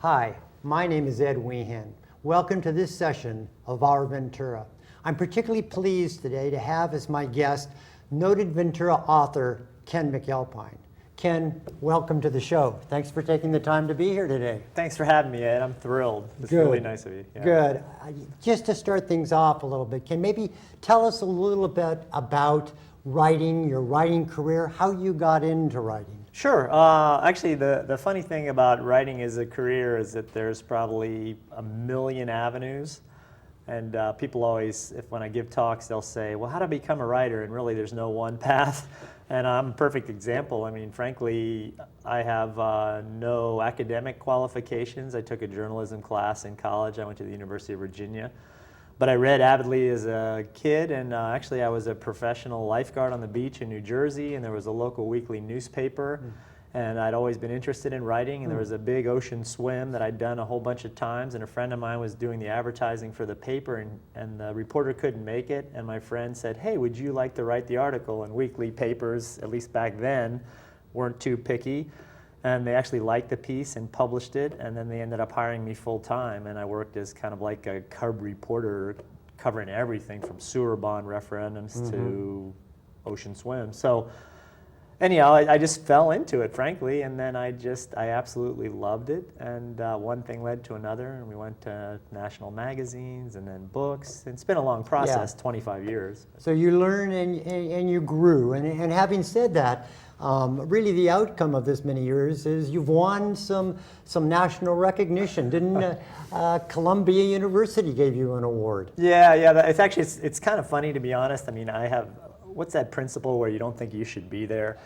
Hi, my name is Ed Wehan. Welcome to this session of Our Ventura. I'm particularly pleased today to have as my guest noted Ventura author Ken McAlpine. Ken, welcome to the show. Thanks for taking the time to be here today. Thanks for having me, Ed. I'm thrilled. It's really nice of you. Yeah. Good. Just to start things off a little bit, Ken, maybe tell us a little bit about writing, your writing career, how you got into writing. Sure. Actually, the funny thing about writing as a career is that there's probably a million avenues. And people always, when I give talks, they'll say, well, how to become a writer? And really, there's no one path. And I'm a perfect example. I mean, frankly, I have no academic qualifications. I took a journalism class in college. I went to the University of Virginia. But I read avidly as a kid, and actually I was a professional lifeguard on the beach in New Jersey, and there was a local weekly newspaper, and I'd always been interested in writing, and there was a big ocean swim that I'd done a whole bunch of times, and a friend of mine was doing the advertising for the paper, and the reporter couldn't make it, and my friend said, hey, would you like to write the article? And weekly papers, at least back then, weren't too picky. And they actually liked the piece and published it, and then they ended up hiring me full-time, and I worked as kind of like a cub reporter covering everything from sewer bond referendums to ocean swims. So anyhow, I just fell into it, frankly, and then I absolutely loved it, and one thing led to another, and we went to national magazines and then books. It's been a long process, 25 years. So you learned and you grew, and having said that, really the outcome of this many years is you've won some national recognition. Didn't Columbia University gave you an award? Yeah, it's actually, it's kind of funny, to be honest. I mean, I have, what's that principle where you don't think you should be there?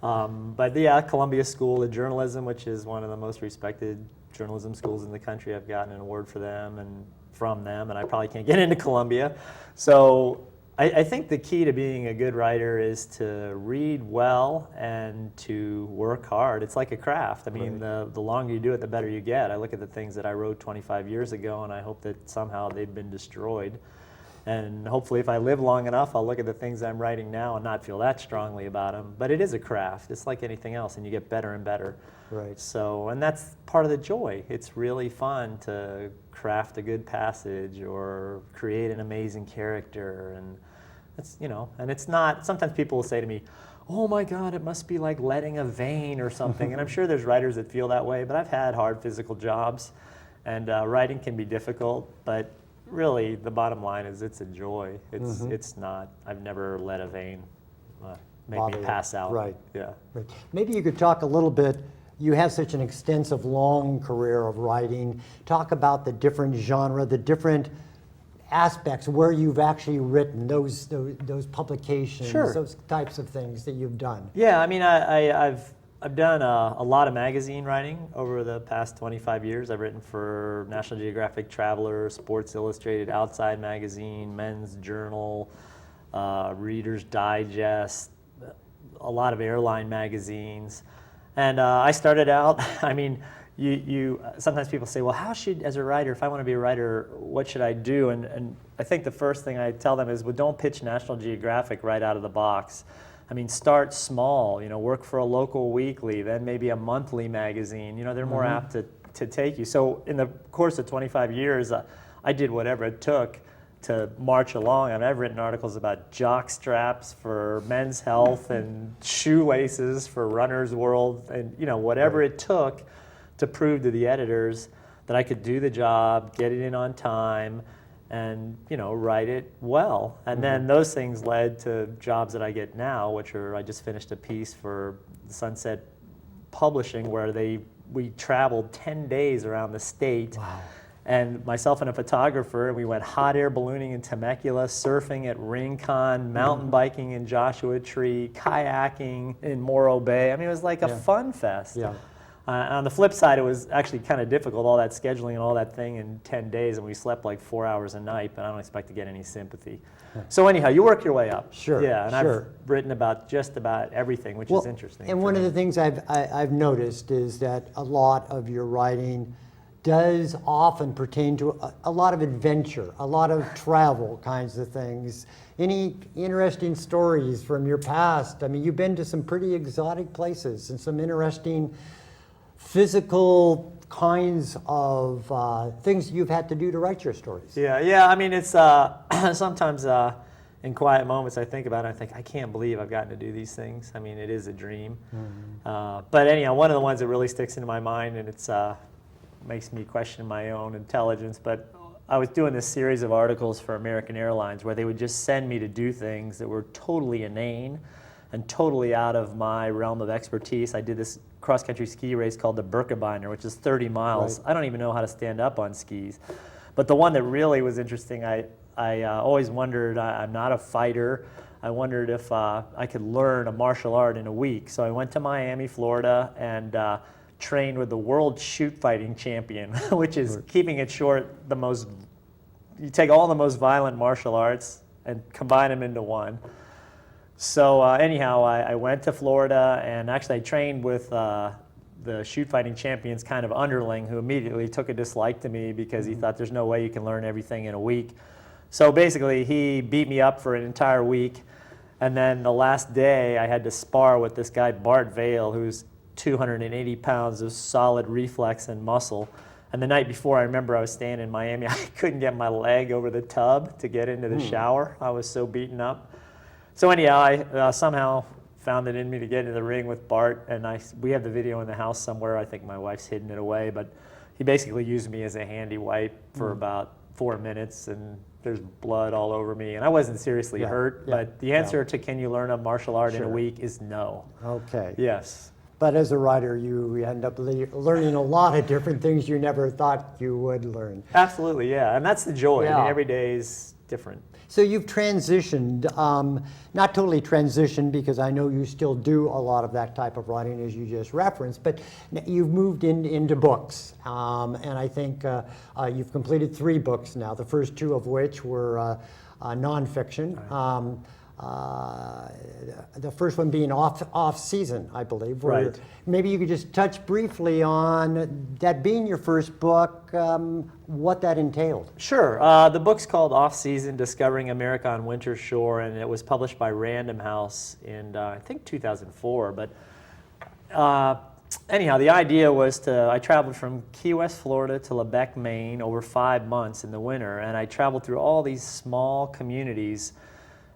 But yeah, Columbia School of Journalism, which is one of the most respected journalism schools in the country, I've gotten an award for them and from them, and I probably can't get into Columbia. So I think the key to being a good writer is to read well and to work hard. It's like a craft. I mean, the longer you do it, the better you get. I look at the things that I wrote 25 years ago, and I hope that somehow they've been destroyed. And hopefully if I live long enough, I'll look at the things I'm writing now and not feel that strongly about them. But it is a craft. It's like anything else, and you get better and better. Right. So, and that's part of the joy. It's really fun to craft a good passage or create an amazing character. And it's, you know, and it's not, sometimes people will say to me, oh my God, it must be like letting a vein or something. And I'm sure there's writers that feel that way, but I've had hard physical jobs, and writing can be difficult, but really, the bottom line is it's a joy. It's not, I've never let a vein make me pass out. Right. Yeah. Right. Maybe you could talk a little bit, you have such an extensive, long career of writing. Talk about the different genre, the different aspects where you've actually written, those publications, those types of things that you've done. Yeah, I mean, I've done a lot of magazine writing over the past 25 years. I've written for National Geographic Traveler, Sports Illustrated, Outside Magazine, Men's Journal, Reader's Digest, a lot of airline magazines. And I started out, I mean, sometimes people say, well, how should, as a writer, if I want to be a writer, what should I do? And I think the first thing I tell them is, well, don't pitch National Geographic right out of the box. I mean, start small, you know, work for a local weekly, then maybe a monthly magazine. You know, they're more apt to take you. So in the course of 25 years, I did whatever it took to march along. I mean, I've written articles about jock straps for Men's Health and shoelaces for Runner's World, and, you know, whatever it took to prove to the editors that I could do the job, get it in on time, and, you know, write it well. And then those things led to jobs that I get now, which are, I just finished a piece for Sunset Publishing where we traveled 10 days around the state. Wow. And myself and a photographer, and we went hot air ballooning in Temecula, surfing at Rincon, mountain biking in Joshua Tree, kayaking in Morro Bay. I mean, it was like a fun fest. Yeah. On the flip side, it was actually kind of difficult, all that scheduling and all that thing in 10 days, and we slept like 4 hours a night, but I don't expect to get any sympathy. So anyhow, you work your way up. Sure. Yeah, and I've written about just about everything, which is interesting. And one of the things I've noticed is that a lot of your writing does often pertain to a lot of adventure, a lot of travel kinds of things. Any interesting stories from your past? I mean, you've been to some pretty exotic places and some interesting physical kinds of things you've had to do to write your stories. Yeah. I mean, it's sometimes in quiet moments I think about it. I think, I can't believe I've gotten to do these things. I mean, it is a dream. But anyhow, one of the ones that really sticks into my mind, and it's makes me question my own intelligence, but I was doing this series of articles for American Airlines where they would just send me to do things that were totally inane and totally out of my realm of expertise. I did this cross-country ski race called the Birkebeiner, which is 30 miles. Right. I don't even know how to stand up on skis. But the one that really was interesting, I always wondered, I'm not a fighter, I wondered if I could learn a martial art in a week. So I went to Miami, Florida, and trained with the world shoot fighting champion, which is, keeping it short, you take all the most violent martial arts and combine them into one. So anyhow, I went to Florida, and actually I trained with the shoot fighting champion's kind of underling, who immediately took a dislike to me because he thought there's no way you can learn everything in a week. So basically he beat me up for an entire week, and then the last day I had to spar with this guy Bart Vale, who's 280 pounds of solid reflex and muscle. And the night before, I remember I was staying in Miami, I couldn't get my leg over the tub to get into the shower. I was so beaten up. So anyhow, I somehow found it in me to get into the ring with Bart, and we have the video in the house somewhere. I think my wife's hidden it away, but he basically used me as a handy wipe for about 4 minutes, and there's blood all over me, and I wasn't seriously hurt, but the answer to can you learn a martial art in a week is no. Okay. Yes. But as a writer, you end up learning a lot of different things you never thought you would learn. Absolutely, yeah, and that's the joy. I mean, every day is different. So you've transitioned, not totally transitioned, because I know you still do a lot of that type of writing as you just referenced, but you've moved into books. And I think you've completed 3 books now, the first 2 of which were nonfiction. Right. The first one being off season, I believe. Right. Maybe you could just touch briefly on that being your first book, what that entailed. Sure. The book's called Off Season, Discovering America on Winter Shore, and it was published by Random House in, I think, 2004. But anyhow, the idea was I traveled from Key West, Florida to Lebec, Maine over 5 months in the winter, and I traveled through all these small communities.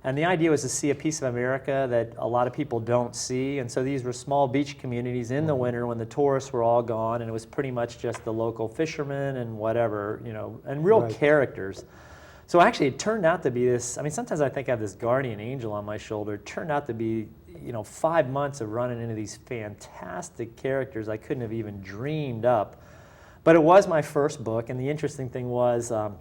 And the idea was to see a piece of America that a lot of people don't see. And so these were small beach communities in the winter when the tourists were all gone, and it was pretty much just the local fishermen and whatever, and real characters. So actually it turned out to be this, I mean, sometimes I think I have this guardian angel on my shoulder. It turned out to be, 5 months of running into these fantastic characters I couldn't have even dreamed up. But it was my first book, and the interesting thing was, I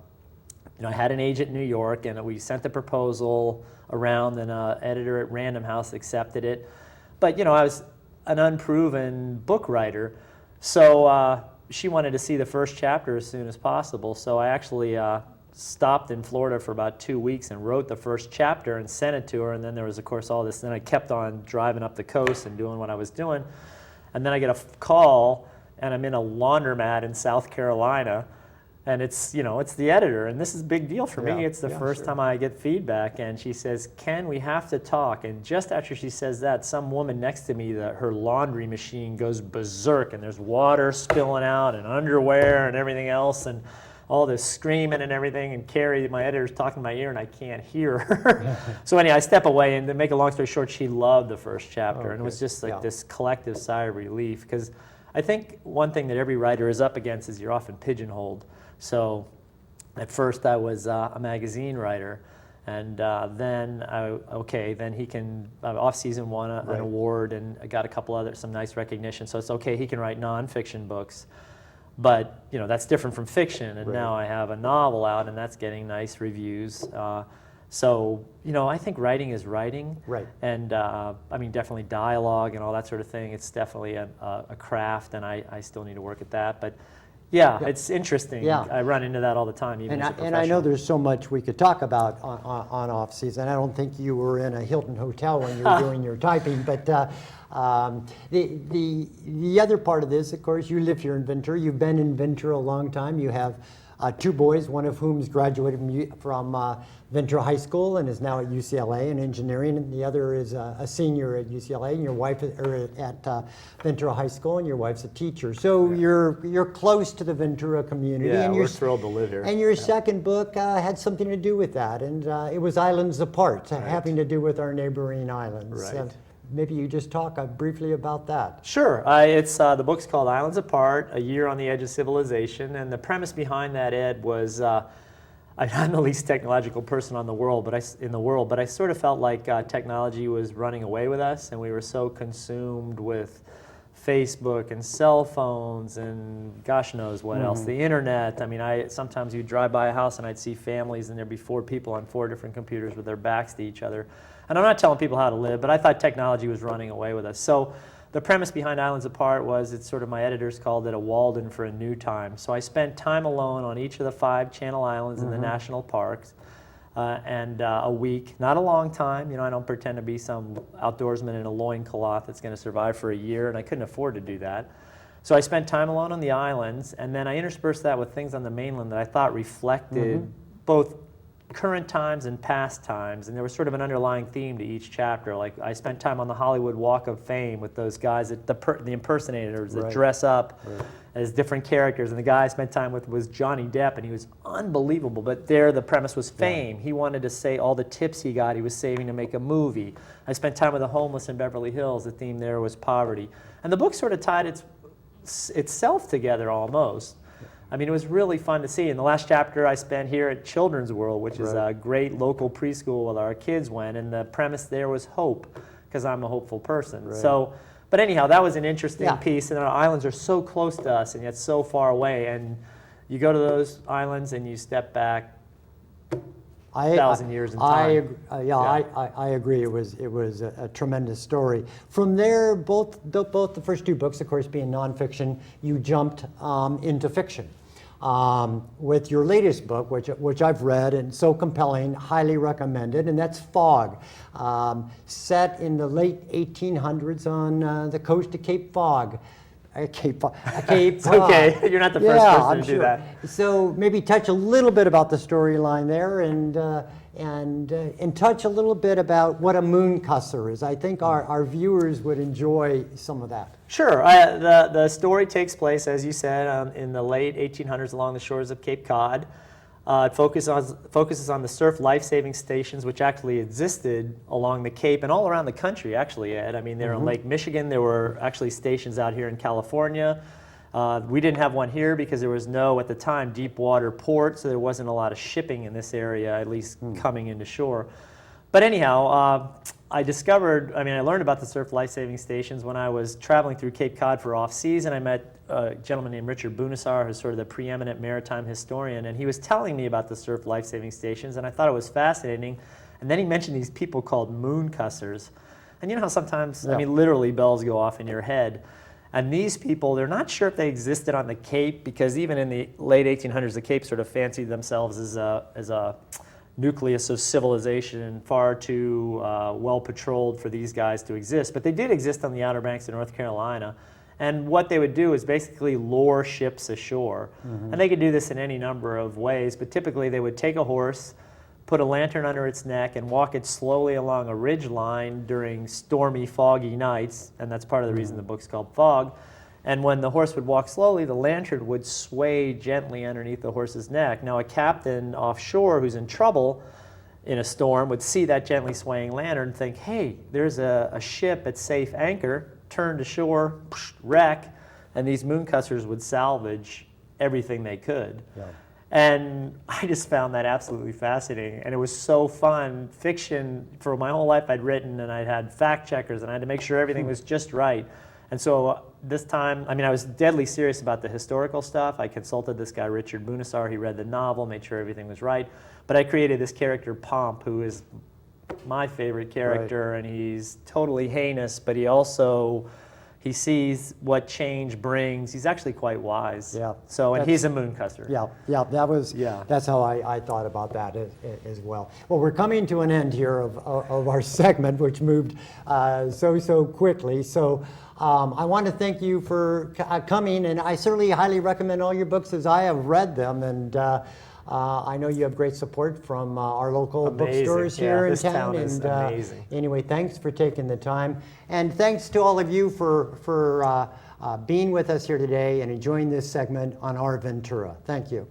had an agent in New York, and we sent the proposal around, and an editor at Random House accepted it. But I was an unproven book writer, so she wanted to see the first chapter as soon as possible. So I actually stopped in Florida for about 2 weeks and wrote the first chapter and sent it to her. And then there was, of course, all this. Then I kept on driving up the coast and doing what I was doing. And then I get a call, and I'm in a laundromat in South Carolina. And it's the editor, and this is a big deal for me. It's the first time I get feedback, and she says, Ken, we have to talk. And just after she says that, some woman next to me, her laundry machine goes berserk, and there's water spilling out, and underwear, and everything else, and all this screaming and everything, and Carrie, my editor's talking in my ear, and I can't hear her. So anyway, I step away, and to make a long story short, she loved the first chapter, and it was just like this collective sigh of relief, because I think one thing that every writer is up against is you're often pigeonholed. So at first I was a magazine writer, and then he can, Off Season won an award, and I got a couple some nice recognition, so it's okay, he can write nonfiction books. But that's different from fiction, and now I have a novel out, and that's getting nice reviews. So I think writing is writing, and I mean, definitely dialogue and all that sort of thing. It's definitely a craft, and I still need to work at that. But it's interesting. I run into that all the time, even as a professional. And I know there's so much we could talk about on off season. I don't think you were in a Hilton hotel when you were doing your typing, but the other part of this, of course, you live here in Ventura. You've been in Ventura a long time. You have two boys, one of whom has graduated from Ventura High School and is now at UCLA in engineering, and the other is a senior at UCLA, and your wife or at Ventura High School, and your wife's a teacher. So you're close to the Ventura community. Yeah, and we're thrilled to live here. And your second book had something to do with that, and it was Islands Apart, having to do with our neighboring islands. Right. Maybe you just talk briefly about that. Sure. It's the book's called Islands Apart: A Year on the Edge of Civilization, and the premise behind that, Ed, was I'm the least technological person in the world, but I sort of felt like technology was running away with us, and we were so consumed with Facebook and cell phones and gosh knows what else, the internet. I mean, sometimes you'd drive by a house and I'd see families and there'd be 4 people on 4 different computers with their backs to each other. And I'm not telling people how to live, but I thought technology was running away with us. So the premise behind Islands Apart was, it's sort of, my editors called it a Walden for a new time. So I spent time alone on each of the 5 Channel Islands in the national parks, and a week, not a long time. You know, I don't pretend to be some outdoorsman in a loincloth that's going to survive for a year, and I couldn't afford to do that. So I spent time alone on the islands, and then I interspersed that with things on the mainland that I thought reflected both current times and past times, and there was sort of an underlying theme to each chapter. Like, I spent time on the Hollywood Walk of Fame with those guys, the impersonators that dress up as different characters, and the guy I spent time with was Johnny Depp, and he was unbelievable, but there the premise was fame. He wanted to say all the tips he got he was saving to make a movie. I spent time with the homeless in Beverly Hills. The theme there was poverty. And the book sort of tied itself together almost. I mean, it was really fun to see. In the last chapter, I spent here at Children's World, which is a great local preschool where our kids went, and the premise there was hope, because I'm a hopeful person. So, but anyhow, that was an interesting piece, and our islands are so close to us and yet so far away, and you go to those islands and you step back 1,000 years in time. I agree. It was a tremendous story. From there, both the first 2 books, of course, being nonfiction, you jumped into fiction. With your latest book, which I've read and so compelling, highly recommended, and that's Fog, set in the late 1800s on the coast of Cape Fog. Cape Fog. It's okay. You're not the first person to do that. So maybe touch a little bit about the storyline there, and touch a little bit about what a mooncusser is. I think our viewers would enjoy some of that. Sure. The story takes place, as you said, in the late 1800s along the shores of Cape Cod. It focuses on the surf life-saving stations, which actually existed along the Cape and all around the country, actually, Ed. I mean, they're in Lake Michigan. There were actually stations out here in California. We didn't have one here because there was no, at the time, deep water port, so there wasn't a lot of shipping in this area, at least coming into shore. But anyhow, I learned about the surf life-saving stations when I was traveling through Cape Cod for off-season. I met a gentleman named Richard Bunassar, who's sort of the preeminent maritime historian, and he was telling me about the surf life-saving stations, and I thought it was fascinating. And then he mentioned these people called mooncussers. And you know how sometimes, I mean, literally bells go off in your head. And these people, they're not sure if they existed on the Cape, because even in the late 1800s, the Cape sort of fancied themselves as a nucleus of civilization and far too well patrolled for these guys to exist. But they did exist on the Outer Banks of North Carolina. And what they would do is basically lure ships ashore. And they could do this in any number of ways, but typically they would take a horse, put a lantern under its neck, and walk it slowly along a ridge line during stormy, foggy nights, and that's part of the reason the book's called Fog. And when the horse would walk slowly, the lantern would sway gently underneath the horse's neck. Now, a captain offshore who's in trouble in a storm would see that gently swaying lantern and think, hey, there's a ship at safe anchor, turn to shore, wreck, and these mooncussers would salvage everything they could. And I just found that absolutely fascinating, and it was so fun. Fiction, for my whole life I'd written, and I'd had fact checkers, and I had to make sure everything was just right. And so this time, I was deadly serious about the historical stuff. I consulted this guy, Richard Bunassar. He read the novel, made sure everything was right. But I created this character, Pomp, who is my favorite character, and he's totally heinous, but he He sees what change brings. He's actually quite wise. Yeah. So, and he's a mooncusser. Yeah, that's how I thought about that as well. Well, we're coming to an end here of our segment, which moved so quickly. So I want to thank you for coming, and I certainly highly recommend all your books as I have read them, and I know you have great support from our local bookstores here in this town. Town is amazing. Anyway, thanks for taking the time, and thanks to all of you for being with us here today and enjoying this segment on Our Ventura. Thank you.